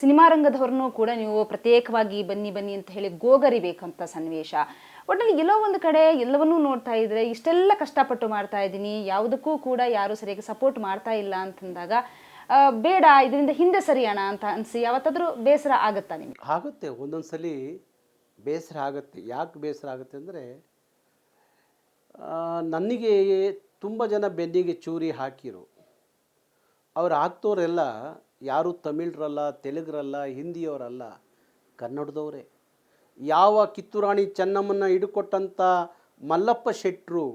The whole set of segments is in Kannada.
ಸಿನಿಮಾ ರಂಗದವ್ರನ್ನೂ ಕೂಡ ನೀವು ಪ್ರತ್ಯೇಕವಾಗಿ ಬನ್ನಿ ಬನ್ನಿ ಅಂತ ಹೇಳಿ ಗೋಗರಿಬೇಕಂತ ಸನ್ನಿವೇಶ. ಒಟ್ಟಲ್ಲಿ ಎಲ್ಲೋ ಒಂದು ಕಡೆ ಎಲ್ಲವನ್ನೂ ನೋಡ್ತಾ ಇದ್ರೆ ಇಷ್ಟೆಲ್ಲ ಕಷ್ಟಪಟ್ಟು ಮಾಡ್ತಾ ಇದ್ದೀನಿ, ಯಾವುದಕ್ಕೂ ಕೂಡ ಯಾರು ಸರಿಯಾಗಿ ಸಪೋರ್ಟ್ ಮಾಡ್ತಾ ಇಲ್ಲ ಅಂತಂದಾಗ ಬೇಡ ಇದರಿಂದ ಹಿಂದೆ ಸರಿಯೋಣ ಅಂತ ಅನಿಸಿ ಯಾವತ್ತಾದರೂ ಬೇಸರ ಆಗುತ್ತಾ ನಿಮಗೆ? ಆಗುತ್ತೆ, ಒಂದೊಂದು ಬೇಸರ ಆಗುತ್ತೆ. ಯಾಕೆ ಬೇಸರ ಆಗುತ್ತೆ ಅಂದರೆ, ನನಗೆ ತುಂಬ ಜನ ಬೆನ್ನಿಗೆ ಚೂರಿ ಹಾಕಿರು. ಅವ್ರು ಹಾಕ್ತೋರೆಲ್ಲ ಯಾರು ತಮಿಳ್ರಲ್ಲ, ತೆಲುಗರಲ್ಲ, ಹಿಂದಿಯವರಲ್ಲ, ಕನ್ನಡದವರೇ. ಯಾವ ಕಿತ್ತೂರಾಣಿ ಚೆನ್ನಮ್ಮನ ಹಿಡ್ಕೊಟ್ಟಂಥ ಮಲ್ಲಪ್ಪ ಶೆಟ್ಟರು,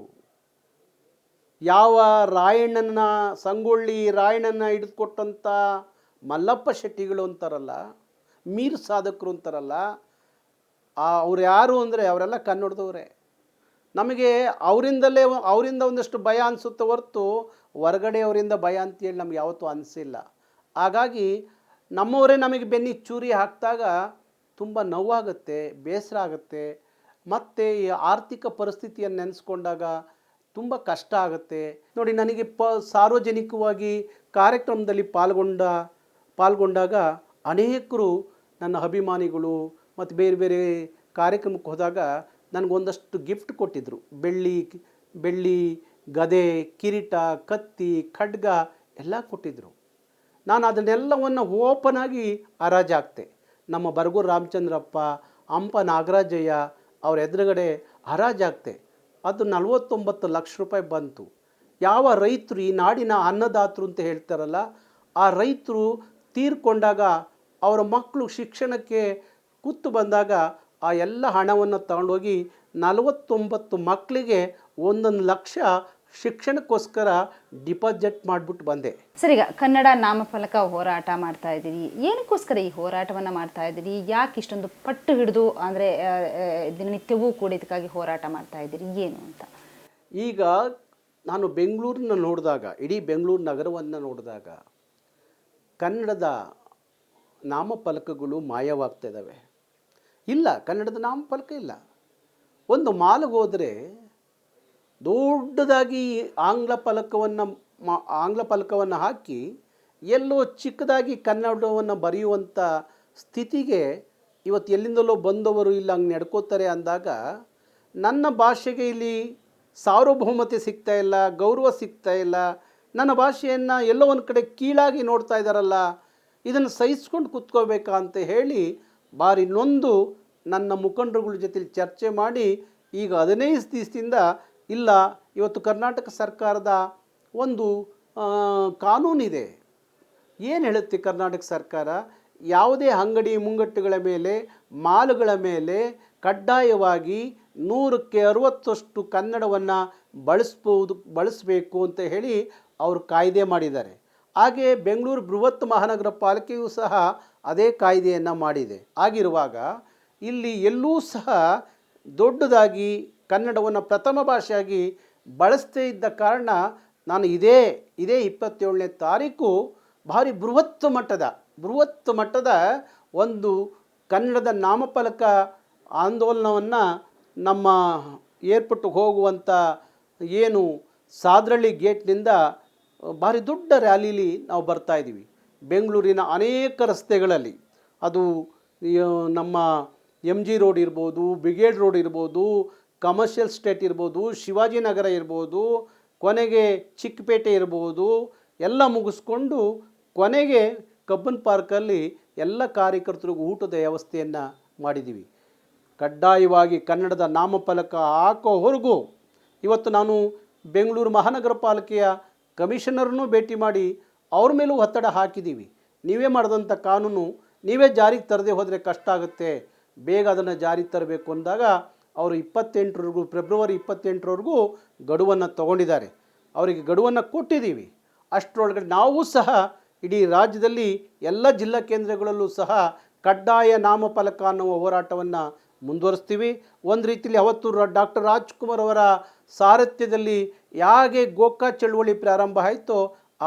ಯಾವ ರಾಯಣ್ಣನ ಸಂಗೊಳ್ಳಿ ರಾಯಣ್ಣನ ಹಿಡಿದುಕೊಟ್ಟಂಥ ಮಲ್ಲಪ್ಪ ಶೆಟ್ಟಿಗಳು ಅಂತಾರಲ್ಲ, ಮೀರ್ ಸಾಧಕರು ಅಂತಾರಲ್ಲ, ಅವ್ರು ಯಾರು ಅಂದರೆ ಅವರೆಲ್ಲ ಕನ್ನಡದವರೇ. ನಮಗೆ ಅವರಿಂದ ಒಂದಷ್ಟು ಭಯ ಅನಿಸುತ್ತೆ ಹೊರತು ಹೊರಗಡೆಯವರಿಂದ ಭಯ ಅಂತೇಳಿ ನಮ್ಗೆ ಯಾವತ್ತೂ ಅನಿಸಿಲ್ಲ. ಹಾಗಾಗಿ ನಮ್ಮವರೇ ನಮಗೆ ಬೆನ್ನಿಗೆ ಚೂರಿ ಹಾಕಿದಾಗ ತುಂಬ ನೋವಾಗುತ್ತೆ, ಬೇಸರ ಆಗುತ್ತೆ. ಮತ್ತು ಈ ಆರ್ಥಿಕ ಪರಿಸ್ಥಿತಿಯನ್ನು ನೆನೆಸ್ಕೊಂಡಾಗ ತುಂಬ ಕಷ್ಟ ಆಗುತ್ತೆ. ನೋಡಿ, ನನಗೆ ಸಾರ್ವಜನಿಕವಾಗಿ ಕಾರ್ಯಕ್ರಮದಲ್ಲಿ ಪಾಲ್ಗೊಂಡಾಗ ಅನೇಕರು ನನ್ನ ಅಭಿಮಾನಿಗಳು ಮತ್ತು ಬೇರೆ ಬೇರೆ ಕಾರ್ಯಕ್ರಮಕ್ಕೆ ಹೋದಾಗ ನನಗೊಂದಷ್ಟು ಗಿಫ್ಟ್ ಕೊಟ್ಟಿದ್ದರು. ಬೆಳ್ಳಿ ಗದೆ, ಕಿರೀಟ, ಕತ್ತಿ, ಖಡ್ಗ ಎಲ್ಲ ಕೊಟ್ಟಿದ್ದರು. ನಾನು ಅದನ್ನೆಲ್ಲವನ್ನು ಓಪನ್ ಆಗಿ ಹರಾಜಾಕ್ತೆ. ನಮ್ಮ ಬರಗೂರು ರಾಮಚಂದ್ರಪ್ಪ, ಹಂಪ ನಾಗರಾಜಯ್ಯ ಅವ್ರ ಎದುರುಗಡೆ ಹರಾಜಾಕ್ತೆ. ಅದು 49 ಲಕ್ಷ ರೂಪಾಯಿ ಬಂತು. ಯಾವ ರೈತರು, ಈ ನಾಡಿನ ಅನ್ನದಾತರು ಅಂತ ಹೇಳ್ತಾರಲ್ಲ, ಆ ರೈತರು ತೀರ್ಕೊಂಡಾಗ ಅವರ ಮಕ್ಕಳು ಶಿಕ್ಷಣಕ್ಕೆ ಕೂತು ಬಂದಾಗ ಆ ಎಲ್ಲ ಹಣವನ್ನು ತಗೊಂಡೋಗಿ 49 ಮಕ್ಕಳಿಗೆ 1 ಲಕ್ಷ ಶಿಕ್ಷಣಕ್ಕೋಸ್ಕರ ಡಿಪಾಸಿಟ್ ಮಾಡಿಬಿಟ್ಟು ಬಂದೆ. ಸರ್, ಈಗ ಕನ್ನಡ ನಾಮಫಲಕ ಹೋರಾಟ ಮಾಡ್ತಾ ಇದ್ದೀರಿ, ಏನಕ್ಕೋಸ್ಕರ ಈ ಹೋರಾಟವನ್ನು ಮಾಡ್ತಾ ಇದ್ದೀರಿ? ಯಾಕೆ ಇಷ್ಟೊಂದು ಪಟ್ಟು ಹಿಡಿದು ಅಂದರೆ ದಿನನಿತ್ಯವೂ ಕೂಡ ಇದಕ್ಕಾಗಿ ಹೋರಾಟ ಮಾಡ್ತಾ ಇದ್ದೀರಿ, ಏನು ಅಂತ? ಈಗ ನಾನು ಬೆಂಗಳೂರನ್ನ ನೋಡಿದಾಗ, ಇಡೀ ಬೆಂಗಳೂರು ನಗರವನ್ನು ನೋಡಿದಾಗ ಕನ್ನಡದ ನಾಮಫಲಕಗಳು ಮಾಯವಾಗ್ತಾ ಇದ್ದಾವೆ. ಇಲ್ಲ, ಕನ್ನಡದ ನಾಮಫಲಕ ಇಲ್ಲ. ಒಂದು ಮಾಲ್ಗೆ ಹೋದರೆ ದೊಡ್ಡದಾಗಿ ಆಂಗ್ಲ ಫಲಕವನ್ನು ಹಾಕಿ ಎಲ್ಲೋ ಚಿಕ್ಕದಾಗಿ ಕನ್ನಡವನ್ನು ಬರೆಯುವಂಥ ಸ್ಥಿತಿಗೆ ಇವತ್ತು ಎಲ್ಲಿಂದಲೋ ಬಂದವರು ಇಲ್ಲ ಹಂಗೆ ನಡ್ಕೋತಾರೆ ಅಂದಾಗ, ನನ್ನ ಭಾಷೆಗೆ ಇಲ್ಲಿ ಸಾರ್ವಭೌಮತೆ ಸಿಗ್ತಾ ಇಲ್ಲ, ಗೌರವ ಸಿಗ್ತಾ ಇಲ್ಲ, ನನ್ನ ಭಾಷೆಯನ್ನು ಎಲ್ಲೋ ಒಂದು ಕಡೆ ಕೀಳಾಗಿ ನೋಡ್ತಾ ಇದ್ದಾರಲ್ಲ, ಇದನ್ನು ಸಹಿಸ್ಕೊಂಡು ಕೂತ್ಕೋಬೇಕಾ ಅಂತ ಹೇಳಿ ಭಾರಿ ನೊಂದು ನನ್ನ ಮುಖಂಡರುಗಳ ಜೊತೆ ಚರ್ಚೆ ಮಾಡಿ ಈಗ 15 ದಿವಸದಿಂದ ಇಲ್ಲ, ಇವತ್ತು ಕರ್ನಾಟಕ ಸರ್ಕಾರದ ಒಂದು ಕಾನೂನಿದೆ. ಏನು ಹೇಳುತ್ತೆ ಕರ್ನಾಟಕ ಸರ್ಕಾರ? ಯಾವುದೇ ಅಂಗಡಿ ಮುಂಗಟ್ಟುಗಳ ಮೇಲೆ, ಮಾಲುಗಳ ಮೇಲೆ ಕಡ್ಡಾಯವಾಗಿ 100ಕ್ಕೆ 60% ಕನ್ನಡವನ್ನು ಬಳಸಬೇಕು ಅಂತ ಹೇಳಿ ಅವರು ಕಾಯ್ದೆ ಮಾಡಿದ್ದಾರೆ. ಹಾಗೆ ಬೆಂಗಳೂರು ಬೃಹತ್ ಮಹಾನಗರ ಪಾಲಿಕೆಯೂ ಸಹ ಅದೇ ಕಾಯ್ದೆಯನ್ನು ಮಾಡಿದೆ. ಆಗಿರುವಾಗ ಇಲ್ಲಿ ಎಲ್ಲೂ ಸಹ ದೊಡ್ಡದಾಗಿ ಕನ್ನಡವನ್ನು ಪ್ರಥಮ ಭಾಷೆಯಾಗಿ ಬಳಸದೇ ಇದ್ದ ಕಾರಣ ನಾನು ಇದೇ 27ನೇ ತಾರೀಕು ಭಾರಿ ಬೃಹತ್ ಮಟ್ಟದ ಒಂದು ಕನ್ನಡದ ನಾಮಫಲಕ ಆಂದೋಲನವನ್ನು ನಮ್ಮ ಏರ್ಪೋರ್ಟ್ಗೆ ಹೋಗುವಂಥ ಏನು ಸಾದ್ರಳ್ಳಿ ಗೇಟ್ನಿಂದ ಭಾರಿ ದೊಡ್ಡ ರ್ಯಾಲಿಲಿ ನಾವು ಬರ್ತಾಯಿದ್ದೀವಿ. ಬೆಂಗಳೂರಿನ ಅನೇಕ ರಸ್ತೆಗಳಲ್ಲಿ, ಅದು ನಮ್ಮ MG ರೋಡ್ ಇರ್ಬೋದು, ಬ್ರಿಗೇಡ್ ರೋಡ್ ಇರ್ಬೋದು, ಕಮರ್ಷಿಯಲ್ ಸ್ಟೇಟ್ ಇರ್ಬೋದು, ಶಿವಾಜಿನಗರ ಇರ್ಬೋದು, ಕೊನೆಗೆ ಚಿಕ್ಕಪೇಟೆ ಇರ್ಬೋದು, ಎಲ್ಲ ಮುಗಿಸ್ಕೊಂಡು ಕೊನೆಗೆ ಕಬ್ಬನ್ ಪಾರ್ಕಲ್ಲಿ ಎಲ್ಲ ಕಾರ್ಯಕರ್ತರಿಗೂ ಊಟದ ವ್ಯವಸ್ಥೆಯನ್ನು ಮಾಡಿದ್ದೀವಿ. ಕಡ್ಡಾಯವಾಗಿ ಕನ್ನಡದ ನಾಮಫಲಕ ಹಾಕೋವರೆಗೂ ಇವತ್ತು ನಾನು ಬೆಂಗಳೂರು ಮಹಾನಗರ ಪಾಲಿಕೆಯ ಕಮಿಷನರ್ನೂ ಭೇಟಿ ಮಾಡಿ ಅವ್ರ ಮೇಲೂ ಒತ್ತಡ ಹಾಕಿದ್ದೀವಿ. ನೀವೇ ಮಾಡಿದಂಥ ಕಾನೂನು ನೀವೇ ಜಾರಿಗೆ ತರದೆ ಹೋದರೆ ಕಷ್ಟ ಆಗುತ್ತೆ, ಬೇಗ ಅದನ್ನು ಜಾರಿಗೆ ತರಬೇಕು ಅಂದಾಗ ಅವರು ಫೆಬ್ರವರಿ 28ರವರೆಗೂ ಗಡುವನ್ನು ತಗೊಂಡಿದ್ದಾರೆ. ಅವರಿಗೆ ಗಡುವನ್ನು ಕೊಟ್ಟಿದ್ದೀವಿ. ಅಷ್ಟರೊಳಗಡೆ ನಾವು ಸಹ ಇಡೀ ರಾಜ್ಯದಲ್ಲಿ ಎಲ್ಲ ಜಿಲ್ಲಾ ಕೇಂದ್ರಗಳಲ್ಲೂ ಸಹ ಕಡ್ಡಾಯ ನಾಮಫಲಕ ಅನ್ನುವ ಹೋರಾಟವನ್ನು ಮುಂದುವರಿಸ್ತೀವಿ. ಒಂದು ರೀತಿಯಲ್ಲಿ ಅವತ್ತು ಡಾಕ್ಟರ್ ರಾಜ್ಕುಮಾರ್ ಅವರ ಸಾರಥ್ಯದಲ್ಲಿ ಹೇಗೆ ಗೋಕಾ ಚಳುವಳಿ ಪ್ರಾರಂಭ ಆಯಿತೋ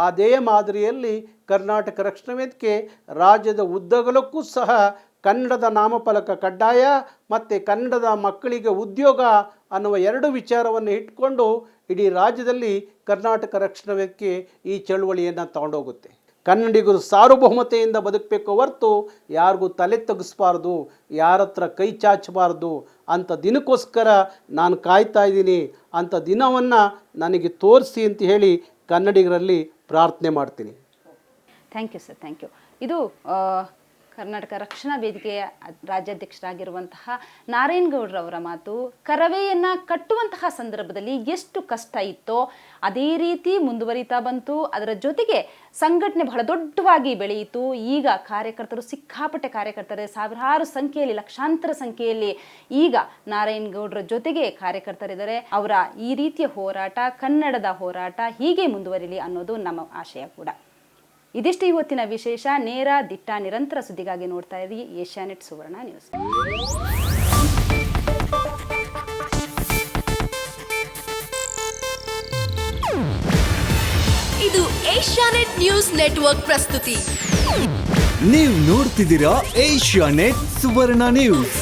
ಅದೇ ಮಾದರಿಯಲ್ಲಿ ಕರ್ನಾಟಕ ರಕ್ಷಣಾ ವೇದಿಕೆ ರಾಜ್ಯದ ಉದ್ದಗಲಕ್ಕೂ ಸಹ ಕನ್ನಡದ ನಾಮಫಲಕ ಕಡ್ಡಾಯ ಮತ್ತು ಕನ್ನಡದ ಮಕ್ಕಳಿಗೆ ಉದ್ಯೋಗ ಅನ್ನುವ 2 ವಿಚಾರವನ್ನು ಇಟ್ಕೊಂಡು ಇಡೀ ರಾಜ್ಯದಲ್ಲಿ ಕರ್ನಾಟಕ ರಕ್ಷಣಾ ವೇದಿಕೆ ಈ ಚಳುವಳಿಯನ್ನು ತಗೊಂಡೋಗುತ್ತೆ. ಕನ್ನಡಿಗರು ಸಾರ್ವಭೌಮತೆಯಿಂದ ಬದುಕಬೇಕು ಹೊರತು ಯಾರಿಗೂ ತಲೆ ತಗ್ಗಿಸ್ಬಾರ್ದು, ಯಾರ ಹತ್ರ ಕೈ ಚಾಚಬಾರ್ದು ಅಂಥ ದಿನಕ್ಕೋಸ್ಕರ ನಾನು ಕಾಯ್ತಾ ಇದ್ದೀನಿ. ಅಂಥ ದಿನವನ್ನು ನನಗೆ ತೋರಿಸಿ ಅಂತ ಹೇಳಿ ಕನ್ನಡಿಗರಲ್ಲಿ ಪ್ರಾರ್ಥನೆ ಮಾಡ್ತೀನಿ. Thank you sir, thank you. ಇದು ಕರ್ನಾಟಕ ರಕ್ಷಣಾ ವೇದಿಕೆಯ ರಾಜ್ಯಾಧ್ಯಕ್ಷರಾಗಿರುವಂತಹ ನಾರಾಯಣಗೌಡರವರ ಮಾತು. ಕರವೆಯನ್ನು ಕಟ್ಟುವಂತಹ ಸಂದರ್ಭದಲ್ಲಿ ಎಷ್ಟು ಕಷ್ಟ ಇತ್ತೋ ಅದೇ ರೀತಿ ಮುಂದುವರಿತಾ ಬಂತು. ಅದರ ಜೊತೆಗೆ ಸಂಘಟನೆ ಬಹಳ ದೊಡ್ಡವಾಗಿ ಬೆಳೆಯಿತು. ಈಗ ಕಾರ್ಯಕರ್ತರು ಸಿಕ್ಕಾಪಟ್ಟೆ ಕಾರ್ಯಕರ್ತರೆ, ಸಾವಿರಾರು ಸಂಖ್ಯೆಯಲ್ಲಿ, ಲಕ್ಷಾಂತರ ಸಂಖ್ಯೆಯಲ್ಲಿ ಈಗ ನಾರಾಯಣಗೌಡರ ಜೊತೆಗೆ ಕಾರ್ಯಕರ್ತರಿದ್ದಾರೆ. ಅವರ ಈ ರೀತಿಯ ಹೋರಾಟ, ಕನ್ನಡದ ಹೋರಾಟ ಹೀಗೆ ಮುಂದುವರಿಲಿ ಅನ್ನೋದು ನಮ್ಮ ಆಶಯ ಕೂಡ. ಇದಿಷ್ಟು ಇವತ್ತಿನ ವಿಶೇಷ. ನೇರ, ದಿಟ್ಟ, ನಿರಂತರ ಸುದ್ದಿಗಾಗಿ ನೋಡ್ತಾ ಇರಿ ಏಷ್ಯಾನೆಟ್ ಸುವರ್ಣ ನ್ಯೂಸ್. ಇದು ಏಷ್ಯಾನೆಟ್ ನ್ಯೂಸ್ ನೆಟ್ವರ್ಕ್ ಪ್ರಸ್ತುತಿ. ನೀವು ನೋಡ್ತಿದ್ದೀರಾ ಏಷ್ಯಾನೆಟ್ ಸುವರ್ಣ ನ್ಯೂಸ್.